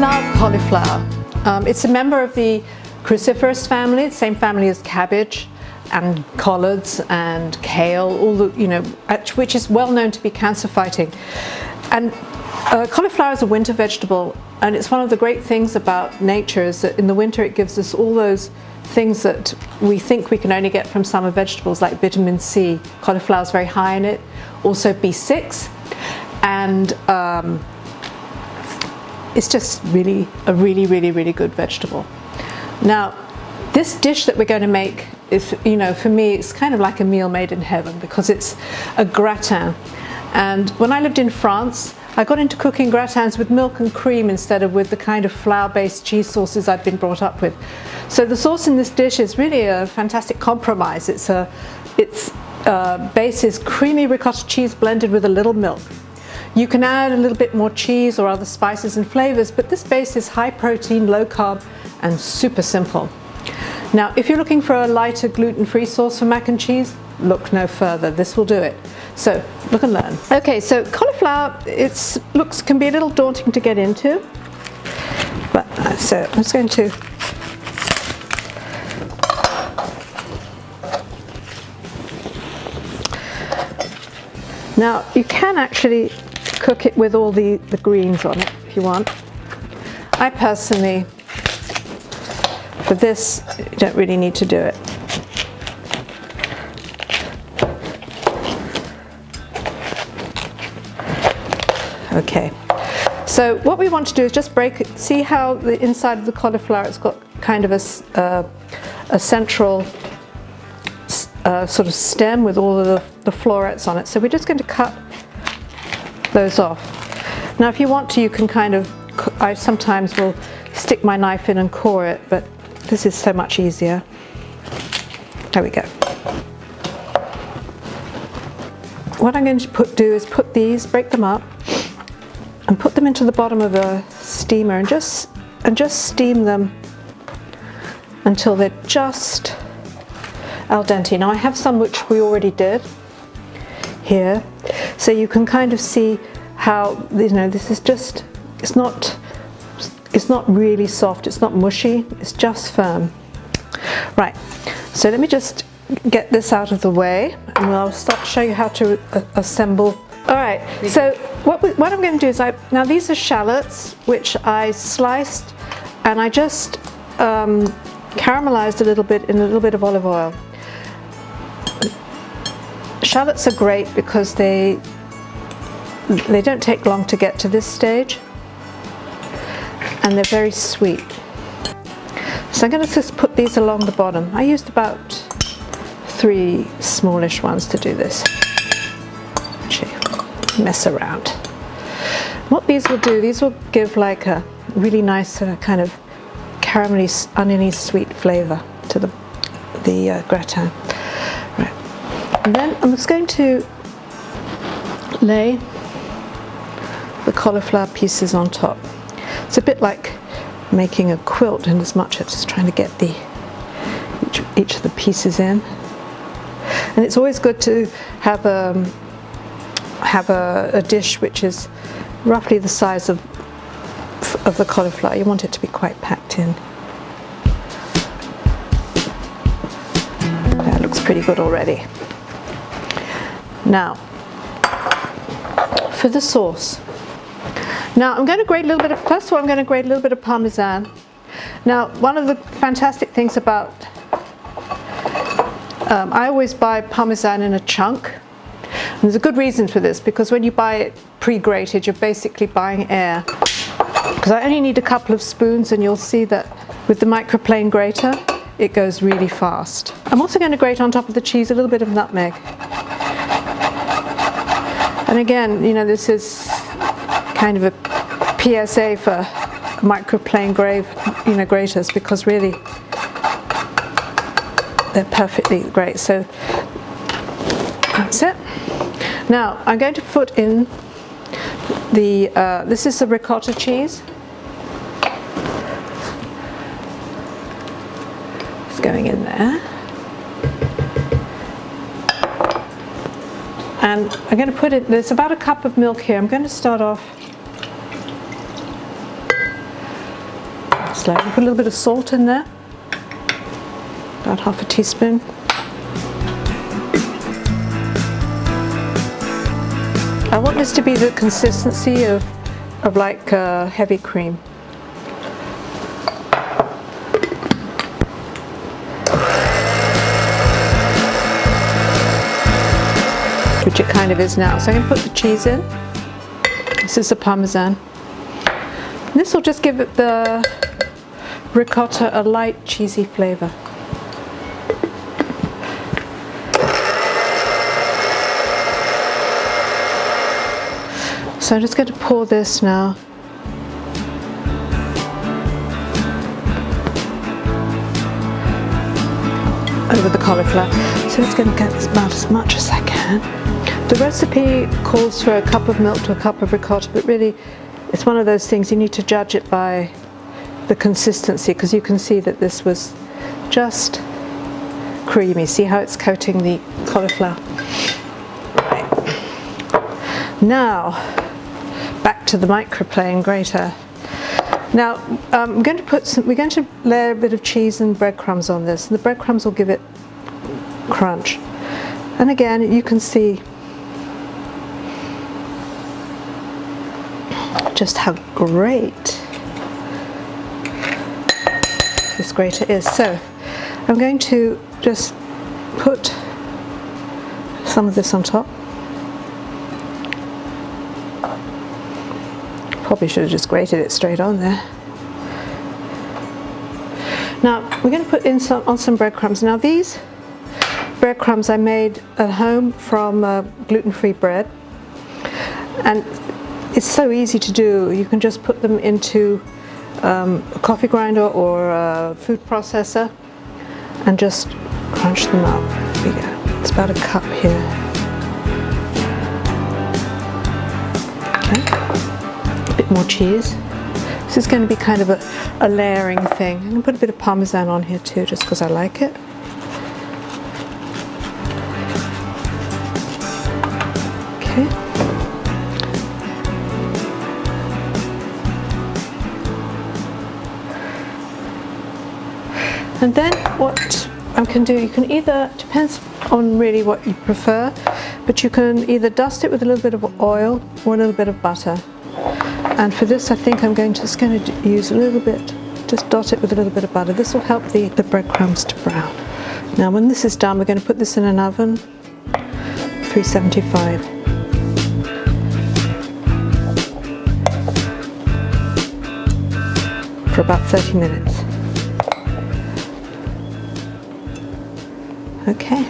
love cauliflower. It's a member of the cruciferous family, the same family as cabbage and collards and kale, all the, which is well known to be cancer fighting. And cauliflower is a winter vegetable, and it's one of the great things about nature is that in the winter it gives us all those things that we think we can only get from summer vegetables, like vitamin C. Cauliflower is very high in it, also B6, and it's just really a really good vegetable. Now, this dish that we're going to make is, for me, it's kind of like a meal made in heaven because it's a gratin. And when I lived in France, I got into cooking gratins with milk and cream instead of with the kind of flour-based cheese sauces I'd been brought up with. So the sauce in this dish is really a fantastic compromise. Its base is creamy ricotta cheese blended with a little milk. You can add a little bit more cheese or other spices and flavors, but this base is high protein, low carb, and super simple. Now, if you're looking for a lighter gluten-free sauce for mac and cheese, look no further. This will do it. So, look and learn. Okay, so cauliflower, can be a little daunting to get into, but so I'm just going to now you can actually cook it with all the greens on it if you want. I personally, for this, you don't really need to do it. Okay, so what we want to do is just break it. See how the inside of the cauliflower, it's got kind of a central sort of stem with all of the florets on it. So we're just going to cut those off. Now if you want to, you can kind of, I sometimes will stick my knife in and core it, but this is so much easier. There we go. What I'm going to do is put these, break them up, and put them into the bottom of a steamer and just steam them until they're just al dente. Now I have some which we already did here, so you can kind of see how this is just, it's not really soft, it's not mushy, it's just firm. Right, so let me just get this out of the way and I'll start to show you how to assemble. All right, so what I'm going to do is now these are shallots which I sliced and I just caramelized a little bit in a little bit of olive oil. Shallots are great because they don't take long to get to this stage and they're very sweet. So I'm going to just put these along the bottom. I used about 3 smallish ones to do this. Mess around. What these will do, these will give like a really nice kind of caramelly, oniony, sweet flavor to the gratin. Right. And then I'm just going to lay the cauliflower pieces on top. It's a bit like making a quilt in as much as just trying to get each of the pieces in. And it's always good to have a dish which is roughly the size of the cauliflower. You want it to be quite packed in. That looks pretty good already. Now, for the sauce. Now I'm going to grate a little bit of, first of all I'm going to grate a little bit of parmesan. Now one of the fantastic things about, I always buy parmesan in a chunk. And there's a good reason for this, because when you buy it pre-grated, you're basically buying air. Because I only need a couple of spoons, and you'll see that with the microplane grater, it goes really fast. I'm also going to grate on top of the cheese a little bit of nutmeg. And again, this is kind of a PSA for microplane graters, because really they're perfectly great. So that's it. Now I'm going to put in this is the ricotta cheese. It's going in there. And I'm going to put it, there's about a cup of milk here. I'm going to start off slowly. Put a little bit of salt in there, about half a teaspoon. I want this to be the consistency of like heavy cream. Which it kind of is now. So I'm going to put the cheese in. This is the parmesan. This will just give it the ricotta a light cheesy flavour. So I'm just going to pour this now. Over the cauliflower. So it's going to get about as much as I can. The recipe calls for a cup of milk to a cup of ricotta, but really it's one of those things you need to judge it by the consistency, because you can see that this was just creamy. See how it's coating the cauliflower? Right. Now, back to the microplane grater. Now, we're going to layer a bit of cheese and breadcrumbs on this. And the breadcrumbs will give it crunch. And again, you can see just how great this grater is. So I'm going to just put some of this on top. Probably should have just grated it straight on there. Now we're going to put in some breadcrumbs. Now these breadcrumbs I made at home from gluten-free bread, and it's so easy to do. You can just put them into a coffee grinder or a food processor and just crunch them up. There we go. It's about a cup here. Okay. A bit more cheese. This is going to be kind of a layering thing. I'm going to put a bit of parmesan on here too, just because I like it. Okay. And then what I can do, you can either, depends on really what you prefer, but you can either dust it with a little bit of oil or a little bit of butter. And for this I think I'm just going to use a little bit, just dot it with a little bit of butter. This will help the breadcrumbs to brown. Now when this is done, we're going to put this in an oven, 375. For about 30 minutes. Okay.